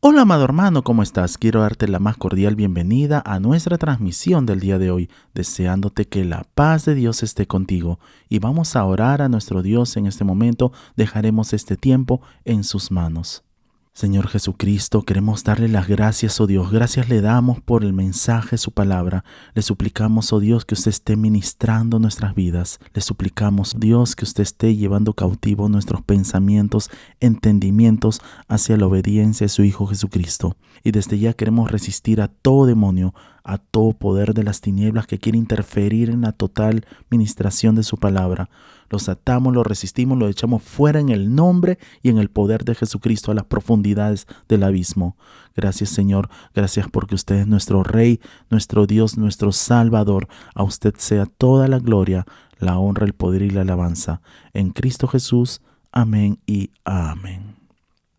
Hola amado hermano, ¿cómo estás? Quiero darte la más cordial bienvenida a nuestra transmisión del día de hoy, deseándote que la paz de Dios esté contigo. Y vamos a orar a nuestro Dios en este momento, dejaremos este tiempo en sus manos. Señor Jesucristo, queremos darle las gracias, oh Dios. Gracias le damos por el mensaje de su palabra. Le suplicamos, oh Dios, que usted esté ministrando nuestras vidas. Le suplicamos, Dios, que usted esté llevando cautivo nuestros pensamientos, entendimientos hacia la obediencia de su Hijo Jesucristo. Y desde ya queremos resistir a todo demonio, a todo poder de las tinieblas que quiere interferir en la total ministración de su palabra. Los atamos, los resistimos, los echamos fuera en el nombre y en el poder de Jesucristo a las profundidades del abismo. Gracias, Señor. Gracias porque usted es nuestro Rey, nuestro Dios, nuestro Salvador. A usted sea toda la gloria, la honra, el poder y la alabanza. En Cristo Jesús. Amén y amén.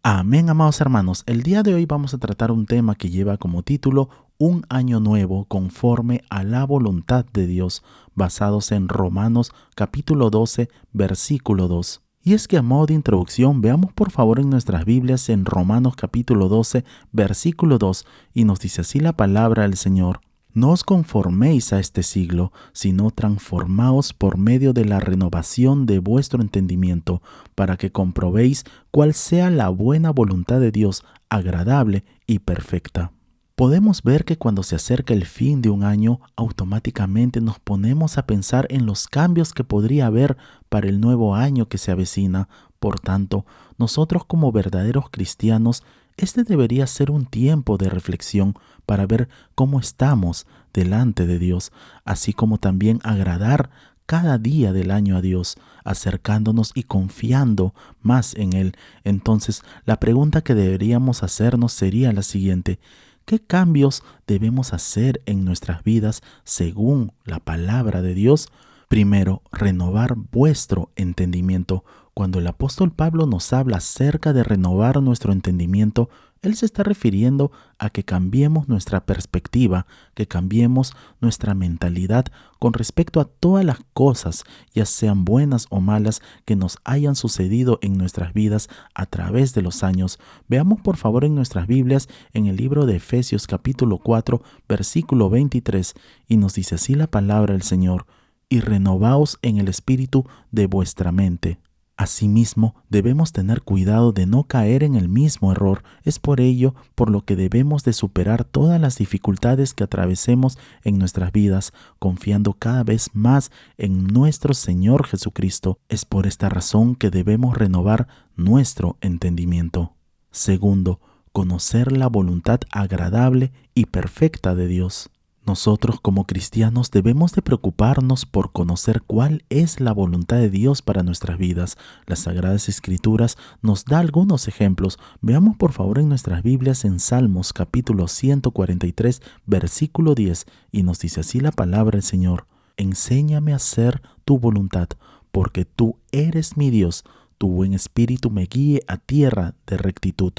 Amén, amados hermanos. El día de hoy vamos a tratar un tema que lleva como título Un año nuevo conforme a la voluntad de Dios, basados en Romanos capítulo 12, versículo 2. Y es que a modo de introducción, veamos por favor en nuestras Biblias en Romanos capítulo 12, versículo 2, y nos dice así la palabra del Señor. No os conforméis a este siglo, sino transformaos por medio de la renovación de vuestro entendimiento, para que comprobéis cuál sea la buena voluntad de Dios, agradable y perfecta. Podemos ver que cuando se acerca el fin de un año, automáticamente nos ponemos a pensar en los cambios que podría haber para el nuevo año que se avecina. Por tanto, nosotros como verdaderos cristianos, este debería ser un tiempo de reflexión para ver cómo estamos delante de Dios, así como también agradar cada día del año a Dios, acercándonos y confiando más en Él. Entonces, la pregunta que deberíamos hacernos sería la siguiente: ¿qué cambios debemos hacer en nuestras vidas según la palabra de Dios? Primero, renovar vuestro entendimiento. Cuando el apóstol Pablo nos habla acerca de renovar nuestro entendimiento, él se está refiriendo a que cambiemos nuestra perspectiva, que cambiemos nuestra mentalidad con respecto a todas las cosas, ya sean buenas o malas, que nos hayan sucedido en nuestras vidas a través de los años. Veamos por favor en nuestras Biblias en el libro de Efesios capítulo 4, versículo 23, y nos dice así la palabra del Señor: y renovaos en el espíritu de vuestra mente. Asimismo, debemos tener cuidado de no caer en el mismo error. Es por ello por lo que debemos de superar todas las dificultades que atravesemos en nuestras vidas, confiando cada vez más en nuestro Señor Jesucristo. Es por esta razón que debemos renovar nuestro entendimiento. Segundo, conocer la voluntad agradable y perfecta de Dios. Nosotros como cristianos debemos de preocuparnos por conocer cuál es la voluntad de Dios para nuestras vidas. Las Sagradas Escrituras nos da algunos ejemplos. Veamos por favor en nuestras Biblias en Salmos capítulo 143, versículo 10, y nos dice así la palabra del Señor: enséñame a hacer tu voluntad, porque tú eres mi Dios, tu buen espíritu me guíe a tierra de rectitud.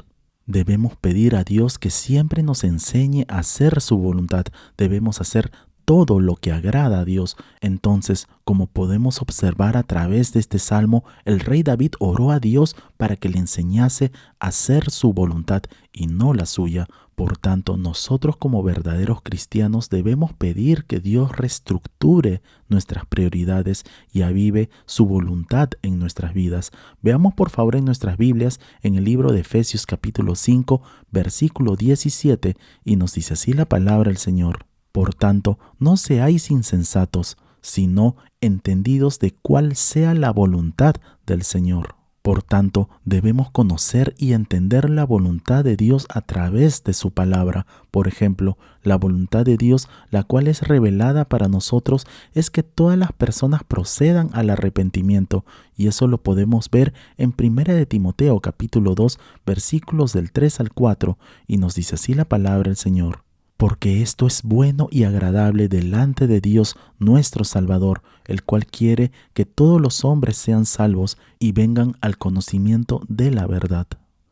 Debemos pedir a Dios que siempre nos enseñe a hacer su voluntad. Debemos hacer todo lo que agrada a Dios. Entonces, como podemos observar a través de este salmo, el rey David oró a Dios para que le enseñase a hacer su voluntad y no la suya. Por tanto, nosotros como verdaderos cristianos debemos pedir que Dios reestructure nuestras prioridades y avive su voluntad en nuestras vidas. Veamos por favor en nuestras Biblias en el libro de Efesios capítulo 5, versículo 17, y nos dice así la palabra del Señor: por tanto, no seáis insensatos, sino entendidos de cuál sea la voluntad del Señor. Por tanto, debemos conocer y entender la voluntad de Dios a través de su palabra. Por ejemplo, la voluntad de Dios, la cual es revelada para nosotros, es que todas las personas procedan al arrepentimiento, y eso lo podemos ver en 1 de Timoteo capítulo 2, versículos del 3 al 4, y nos dice así la palabra del Señor: porque esto es bueno y agradable delante de Dios nuestro Salvador, el cual quiere que todos los hombres sean salvos y vengan al conocimiento de la verdad.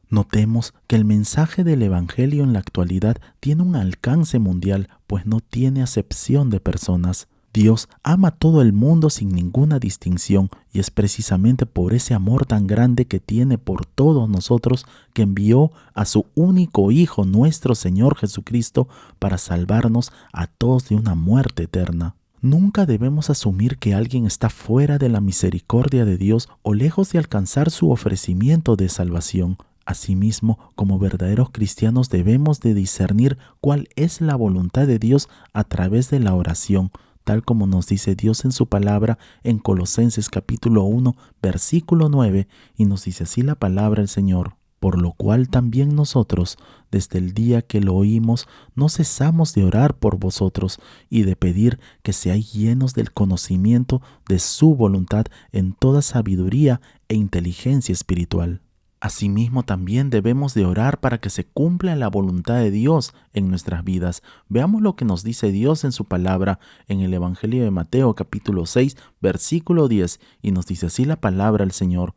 Notemos que el mensaje del Evangelio en la actualidad tiene un alcance mundial, pues no tiene acepción de personas. Dios ama a todo el mundo sin ninguna distinción y es precisamente por ese amor tan grande que tiene por todos nosotros que envió a su único Hijo, nuestro Señor Jesucristo, para salvarnos a todos de una muerte eterna. Nunca debemos asumir que alguien está fuera de la misericordia de Dios o lejos de alcanzar su ofrecimiento de salvación. Asimismo, como verdaderos cristianos debemos de discernir cuál es la voluntad de Dios a través de la oración, tal como nos dice Dios en su palabra en Colosenses capítulo 1, versículo 9, y nos dice así la palabra del Señor. Por lo cual también nosotros, desde el día que lo oímos, no cesamos de orar por vosotros y de pedir que seáis llenos del conocimiento de su voluntad en toda sabiduría e inteligencia espiritual. Asimismo, también debemos de orar para que se cumpla la voluntad de Dios en nuestras vidas. Veamos lo que nos dice Dios en su palabra en el Evangelio de Mateo capítulo 6, versículo 10, y nos dice así la palabra del Señor.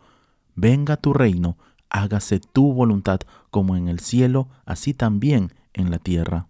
Venga tu reino, hágase tu voluntad como en el cielo, así también en la tierra.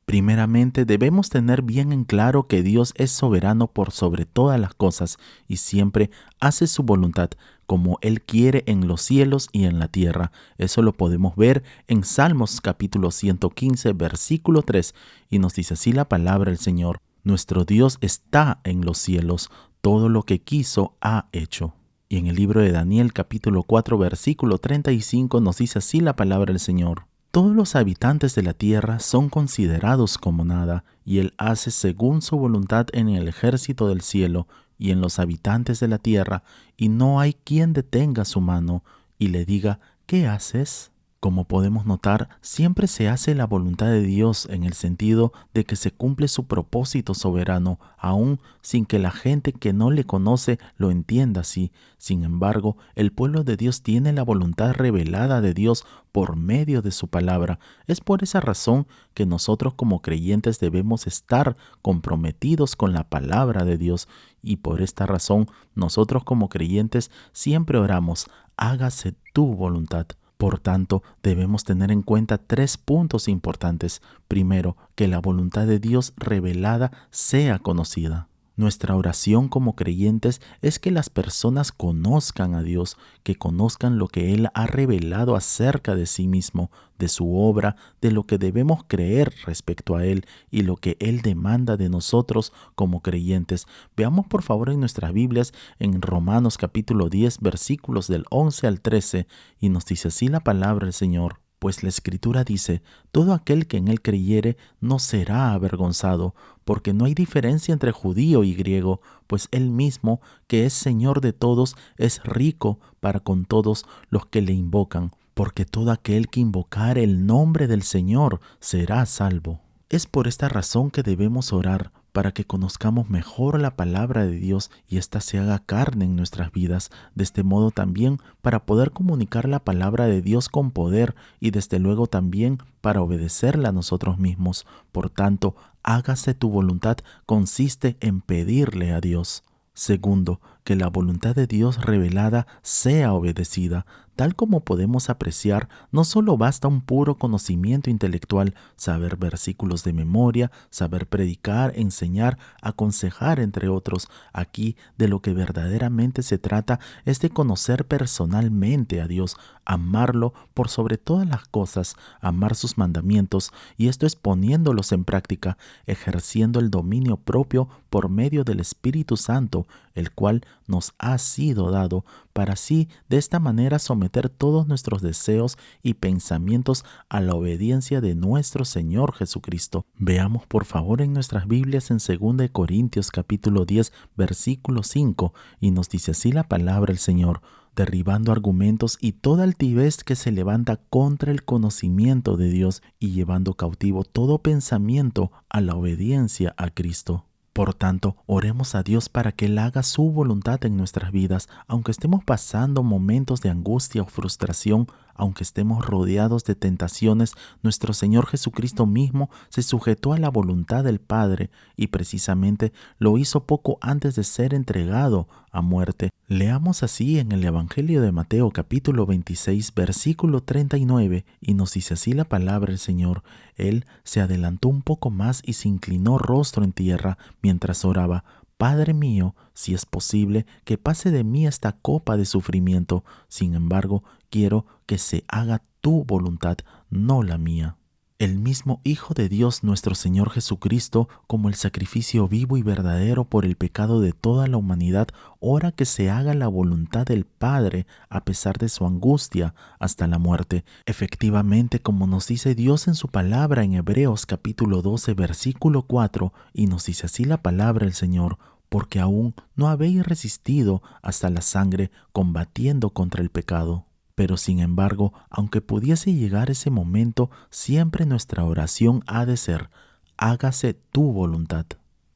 Primeramente, debemos tener bien en claro que Dios es soberano por sobre todas las cosas y siempre hace su voluntad como Él quiere en los cielos y en la tierra. Eso lo podemos ver en Salmos capítulo 115, versículo 3, y nos dice así la palabra del Señor. Nuestro Dios está en los cielos, todo lo que quiso ha hecho. Y en el libro de Daniel capítulo 4, versículo 35 nos dice así la palabra del Señor. Todos los habitantes de la tierra son considerados como nada, y Él hace según su voluntad en el ejército del cielo y en los habitantes de la tierra, y no hay quien detenga su mano y le diga, ¿qué haces? Como podemos notar, siempre se hace la voluntad de Dios en el sentido de que se cumple su propósito soberano, aun sin que la gente que no le conoce lo entienda así. Sin embargo, el pueblo de Dios tiene la voluntad revelada de Dios por medio de su palabra. Es por esa razón que nosotros como creyentes debemos estar comprometidos con la palabra de Dios, y por esta razón nosotros como creyentes siempre oramos, hágase tu voluntad. Por tanto, debemos tener en cuenta 3 puntos importantes. Primero, que la voluntad de Dios revelada sea conocida. Nuestra oración como creyentes es que las personas conozcan a Dios, que conozcan lo que Él ha revelado acerca de sí mismo, de su obra, de lo que debemos creer respecto a Él y lo que Él demanda de nosotros como creyentes. Veamos por favor en nuestras Biblias en Romanos capítulo 10 versículos del 11 al 13 y nos dice así la palabra del Señor. Pues la Escritura dice, todo aquel que en Él creyere no será avergonzado, porque no hay diferencia entre judío y griego, pues Él mismo, que es Señor de todos, es rico para con todos los que le invocan, porque todo aquel que invocare el nombre del Señor será salvo. Es por esta razón que debemos orar, para que conozcamos mejor la palabra de Dios y ésta se haga carne en nuestras vidas, de este modo también para poder comunicar la palabra de Dios con poder y desde luego también para obedecerla a nosotros mismos. Por tanto, hágase tu voluntad consiste en pedirle a Dios. Segundo, que la voluntad de Dios revelada sea obedecida. Tal como podemos apreciar, no solo basta un puro conocimiento intelectual, saber versículos de memoria, saber predicar, enseñar, aconsejar, entre otros. Aquí de lo que verdaderamente se trata es de conocer personalmente a Dios, amarlo por sobre todas las cosas, amar sus mandamientos, y esto es poniéndolos en práctica, ejerciendo el dominio propio por medio del Espíritu Santo, el cual nos ha sido dado, para así de esta manera someter todos nuestros deseos y pensamientos a la obediencia de nuestro Señor Jesucristo. Veamos por favor en nuestras Biblias en 2 Corintios capítulo 10 versículo 5 y nos dice así la palabra del Señor, derribando argumentos y toda altivez que se levanta contra el conocimiento de Dios y llevando cautivo todo pensamiento a la obediencia a Cristo. Por tanto, oremos a Dios para que Él haga su voluntad en nuestras vidas, aunque estemos pasando momentos de angustia o frustración, aunque estemos rodeados de tentaciones, nuestro Señor Jesucristo mismo se sujetó a la voluntad del Padre y precisamente lo hizo poco antes de ser entregado a muerte. Leamos así en el Evangelio de Mateo capítulo 26 versículo 39 y nos dice así la palabra del Señor. Él se adelantó un poco más y se inclinó rostro en tierra mientras oraba: Padre mío, si es posible, que pase de mí esta copa de sufrimiento. Sin embargo, quiero que se haga tu voluntad, no la mía. El mismo Hijo de Dios, nuestro Señor Jesucristo, como el sacrificio vivo y verdadero por el pecado de toda la humanidad, ora que se haga la voluntad del Padre a pesar de su angustia hasta la muerte. Efectivamente, como nos dice Dios en su palabra en Hebreos capítulo 12, versículo 4, y nos dice así la palabra del Señor: porque aún no habéis resistido hasta la sangre combatiendo contra el pecado. Pero sin embargo, aunque pudiese llegar ese momento, siempre nuestra oración ha de ser: hágase tu voluntad.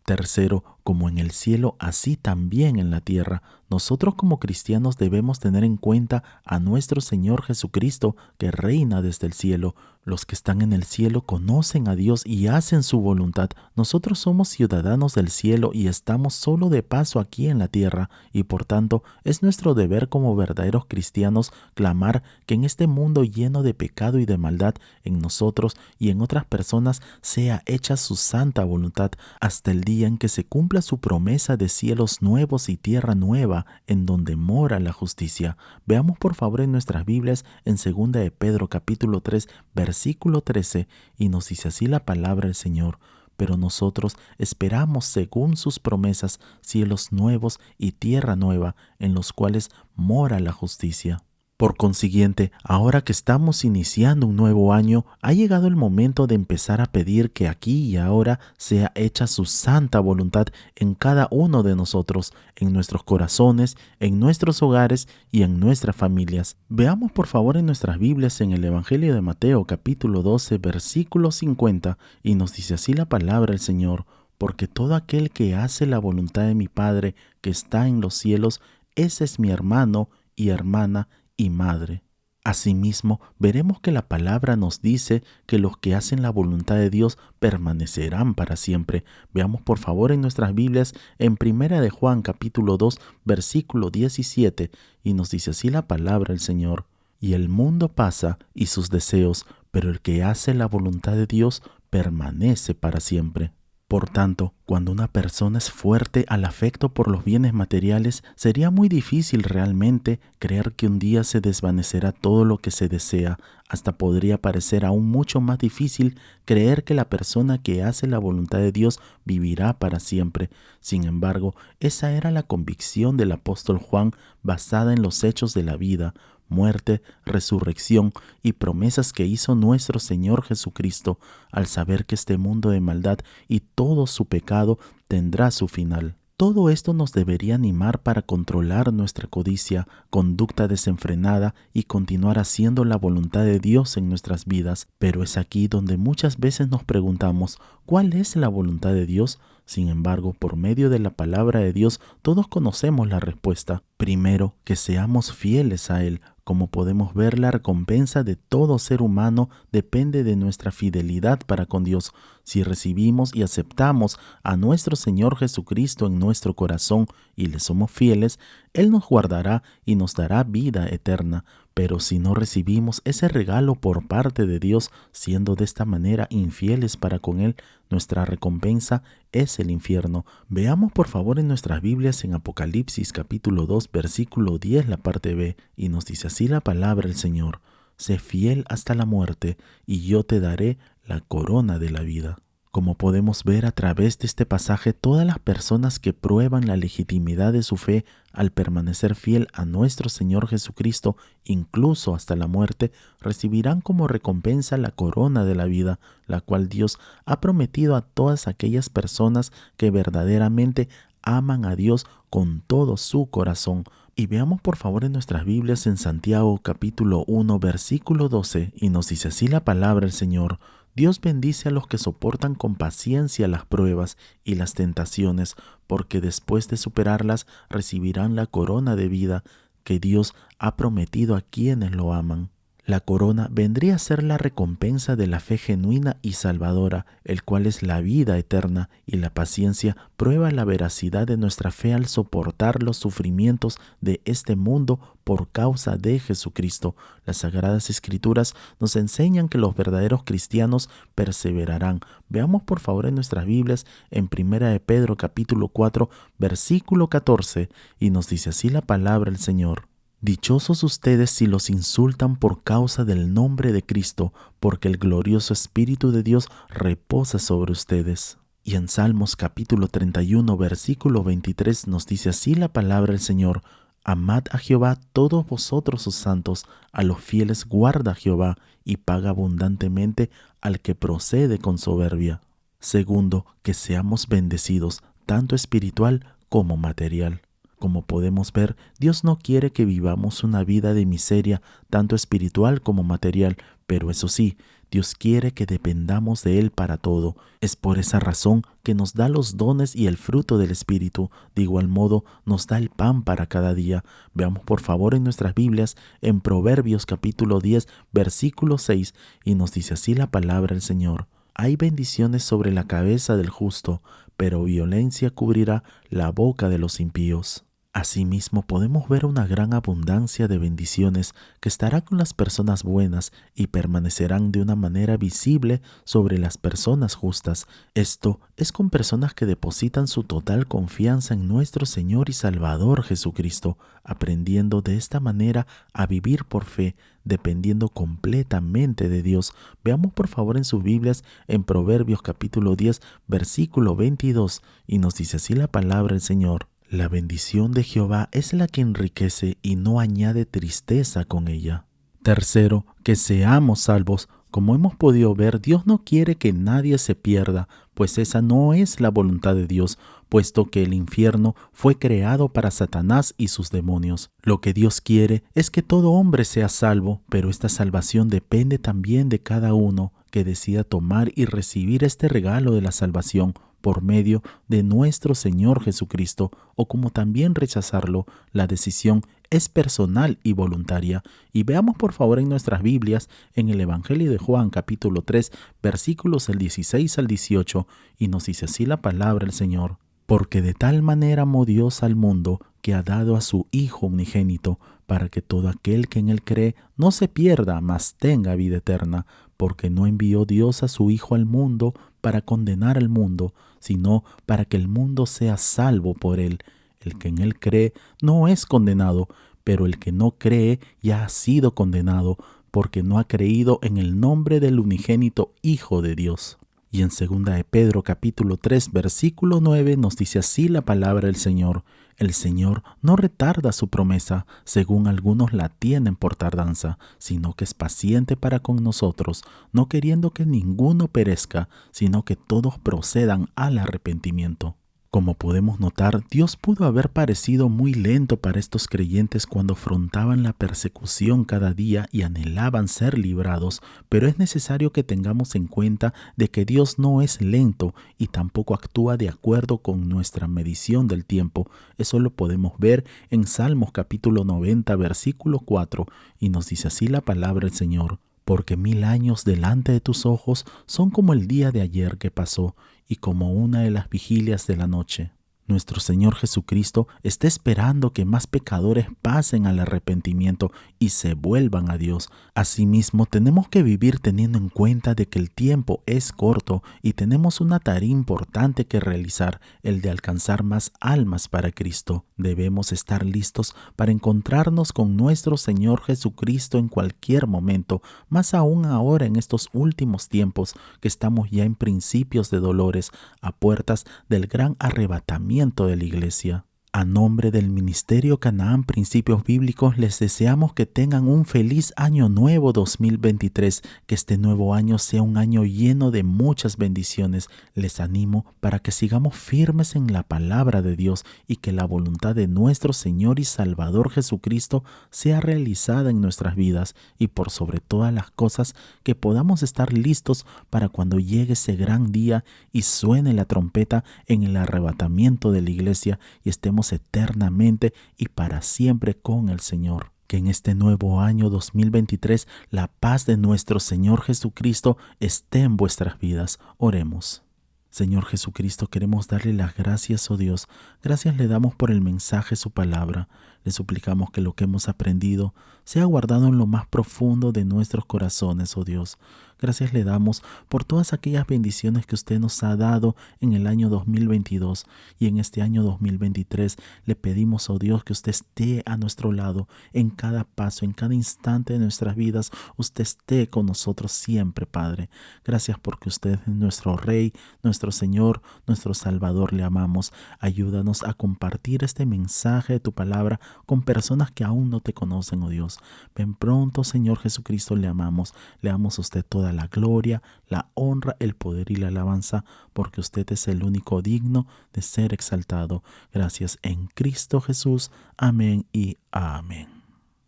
Tercero, como en el cielo, así también en la tierra. Nosotros como cristianos debemos tener en cuenta a nuestro Señor Jesucristo, que reina desde el cielo. Los que están en el cielo conocen a Dios y hacen su voluntad. Nosotros somos ciudadanos del cielo y estamos solo de paso aquí en la tierra, y por tanto es nuestro deber como verdaderos cristianos clamar que en este mundo lleno de pecado y de maldad, en nosotros y en otras personas sea hecha su santa voluntad, hasta el día en que se cumpla su promesa de cielos nuevos y tierra nueva, en donde mora la justicia. Veamos por favor en nuestras Biblias en 2 de Pedro capítulo 3 versículo 13, y nos dice así la palabra del Señor: pero nosotros esperamos según sus promesas cielos nuevos y tierra nueva, en los cuales mora la justicia. Por consiguiente, ahora que estamos iniciando un nuevo año, ha llegado el momento de empezar a pedir que aquí y ahora sea hecha su santa voluntad en cada uno de nosotros, en nuestros corazones, en nuestros hogares y en nuestras familias. Veamos por favor en nuestras Biblias en el Evangelio de Mateo capítulo 12 versículo 50, y nos dice así la palabra del Señor: porque todo aquel que hace la voluntad de mi Padre que está en los cielos, ese es mi hermano y hermana y madre. Asimismo, veremos que la palabra nos dice que los que hacen la voluntad de Dios permanecerán para siempre. Veamos por favor en nuestras Biblias en 1 de Juan capítulo 2 versículo 17, y nos dice así la palabra del Señor: y el mundo pasa y sus deseos, pero el que hace la voluntad de Dios permanece para siempre. Por tanto, cuando una persona es fuerte al afecto por los bienes materiales, sería muy difícil realmente creer que un día se desvanecerá todo lo que se desea. Hasta podría parecer aún mucho más difícil creer que la persona que hace la voluntad de Dios vivirá para siempre. Sin embargo, esa era la convicción del apóstol Juan, basada en los hechos de la vida, muerte, resurrección y promesas que hizo nuestro Señor Jesucristo, al saber que este mundo de maldad y todo su pecado tendrá su final. Todo esto nos debería animar para controlar nuestra codicia, conducta desenfrenada y continuar haciendo la voluntad de Dios en nuestras vidas. Pero es aquí donde muchas veces nos preguntamos: ¿cuál es la voluntad de Dios? Sin embargo, por medio de la palabra de Dios, todos conocemos la respuesta. Primero, que seamos fieles a Él. Como podemos ver, la recompensa de todo ser humano depende de nuestra fidelidad para con Dios. Si recibimos y aceptamos a nuestro Señor Jesucristo en nuestro corazón y le somos fieles, Él nos guardará y nos dará vida eterna. Pero si no recibimos ese regalo por parte de Dios, siendo de esta manera infieles para con Él, nuestra recompensa es el infierno. Veamos por favor en nuestras Biblias en Apocalipsis capítulo 2 versículo 10 la parte B, y nos dice así la palabra del Señor: sé fiel hasta la muerte, y yo te daré la corona de la vida. Como podemos ver a través de este pasaje, todas las personas que prueban la legitimidad de su fe al permanecer fiel a nuestro Señor Jesucristo, incluso hasta la muerte, recibirán como recompensa la corona de la vida, la cual Dios ha prometido a todas aquellas personas que verdaderamente aman a Dios con todo su corazón. Y veamos por favor en nuestras Biblias en Santiago capítulo 1 versículo 12, y nos dice así la palabra del Señor: Dios bendice a los que soportan con paciencia las pruebas y las tentaciones, porque después de superarlas recibirán la corona de vida que Dios ha prometido a quienes lo aman. La corona vendría a ser la recompensa de la fe genuina y salvadora, el cual es la vida eterna, y la paciencia prueba la veracidad de nuestra fe al soportar los sufrimientos de este mundo por causa de Jesucristo. Las Sagradas Escrituras nos enseñan que los verdaderos cristianos perseverarán. Veamos por favor en nuestras Biblias en 1 de Pedro capítulo 4 versículo 14, y nos dice así la palabra del Señor. Dichosos ustedes si los insultan por causa del nombre de Cristo, porque el glorioso Espíritu de Dios reposa sobre ustedes. Y en Salmos capítulo 31, versículo 23 nos dice así la palabra del Señor. Amad a Jehová todos vosotros sus santos, a los fieles guarda Jehová, y paga abundantemente al que procede con soberbia. Segundo, que seamos bendecidos, tanto espiritual como material. Como podemos ver, Dios no quiere que vivamos una vida de miseria, tanto espiritual como material, pero eso sí, Dios quiere que dependamos de Él para todo. Es por esa razón que nos da los dones y el fruto del Espíritu. De igual modo, nos da el pan para cada día. Veamos por favor en nuestras Biblias, en Proverbios capítulo 10, versículo 6, y nos dice así la palabra del Señor. Hay bendiciones sobre la cabeza del justo, pero violencia cubrirá la boca de los impíos. Asimismo, podemos ver una gran abundancia de bendiciones que estará con las personas buenas y permanecerán de una manera visible sobre las personas justas. Esto es con personas que depositan su total confianza en nuestro Señor y Salvador Jesucristo, aprendiendo de esta manera a vivir por fe, dependiendo completamente de Dios. Veamos por favor en sus Biblias en Proverbios capítulo 10, versículo 22, y nos dice así la palabra del Señor. La bendición de Jehová es la que enriquece y no añade tristeza con ella. Tercero, que seamos salvos. Como hemos podido ver, Dios no quiere que nadie se pierda, pues esa no es la voluntad de Dios, puesto que el infierno fue creado para Satanás y sus demonios. Lo que Dios quiere es que todo hombre sea salvo, pero esta salvación depende también de cada uno que decida tomar y recibir este regalo de la salvación por medio de nuestro Señor Jesucristo, o como también rechazarlo. La decisión es personal y voluntaria. Y veamos por favor en nuestras Biblias, en el Evangelio de Juan capítulo 3, versículos del 16 al 18, y nos dice así la palabra del Señor. Porque de tal manera amó Dios al mundo, que ha dado a su Hijo unigénito, para que todo aquel que en él cree no se pierda, mas tenga vida eterna. Porque no envió Dios a su Hijo al mundo para condenar al mundo, sino para que el mundo sea salvo por él. El que en él cree no es condenado, pero el que no cree ya ha sido condenado, porque no ha creído en el nombre del unigénito Hijo de Dios. Y en 2 de Pedro capítulo 3 versículo 9 nos dice así la palabra del Señor. El Señor no retarda su promesa, según algunos la tienen por tardanza, sino que es paciente para con nosotros, no queriendo que ninguno perezca, sino que todos procedan al arrepentimiento. Como podemos notar, Dios pudo haber parecido muy lento para estos creyentes cuando afrontaban la persecución cada día y anhelaban ser librados, pero es necesario que tengamos en cuenta de que Dios no es lento y tampoco actúa de acuerdo con nuestra medición del tiempo. Eso lo podemos ver en Salmos capítulo 90, versículo 4, y nos dice así la palabra del Señor. Porque 1000 años delante de tus ojos son como el día de ayer que pasó, y como una de las vigilias de la noche. Nuestro Señor Jesucristo está esperando que más pecadores pasen al arrepentimiento y se vuelvan a Dios. Asimismo, tenemos que vivir teniendo en cuenta de que el tiempo es corto y tenemos una tarea importante que realizar, el de alcanzar más almas para Cristo. Debemos estar listos para encontrarnos con nuestro Señor Jesucristo en cualquier momento, más aún ahora en estos últimos tiempos que estamos ya en principios de dolores, a puertas del gran arrebatamiento de la iglesia. A nombre del Ministerio Canaán Principios Bíblicos, les deseamos que tengan un feliz año nuevo 2023, que este nuevo año sea un año lleno de muchas bendiciones. Les animo para que sigamos firmes en la palabra de Dios y que la voluntad de nuestro Señor y Salvador Jesucristo sea realizada en nuestras vidas, y por sobre todas las cosas que podamos estar listos para cuando llegue ese gran día y suene la trompeta en el arrebatamiento de la iglesia y estemos eternamente y para siempre con el Señor. Que en este nuevo año 2023 la paz de nuestro Señor Jesucristo esté en vuestras vidas. Oremos. Señor Jesucristo, queremos darle las gracias, oh Dios. Gracias le damos por el mensaje, su palabra. Le suplicamos que lo que hemos aprendido sea guardado en lo más profundo de nuestros corazones, oh Dios. Gracias le damos por todas aquellas bendiciones que usted nos ha dado en el año 2022 y en este año 2023. Le pedimos, oh Dios, que usted esté a nuestro lado en cada paso, en cada instante de nuestras vidas. Usted esté con nosotros siempre, Padre. Gracias porque usted es nuestro Rey, nuestro Señor, nuestro Salvador. Le amamos. Ayúdanos a compartir este mensaje de tu palabra con personas que aún no te conocen, oh Dios. Ven pronto, Señor Jesucristo, le amamos. Le damos a usted toda la gloria, la honra, el poder y la alabanza, porque usted es el único digno de ser exaltado. Gracias en Cristo Jesús. Amén y amén.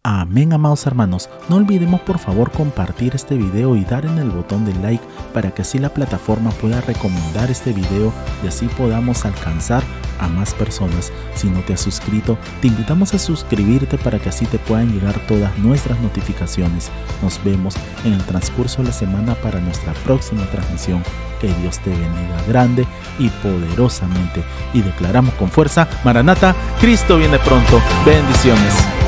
Amén, amados hermanos. No olvidemos por favor compartir este video y dar en el botón de like para que así la plataforma pueda recomendar este video y así podamos alcanzar a más personas. Si no te has suscrito, te invitamos a suscribirte para que así te puedan llegar todas nuestras notificaciones. Nos vemos en el transcurso de la semana para nuestra próxima transmisión. Que Dios te bendiga grande y poderosamente. Y declaramos con fuerza: Maranata, Cristo viene pronto. Bendiciones.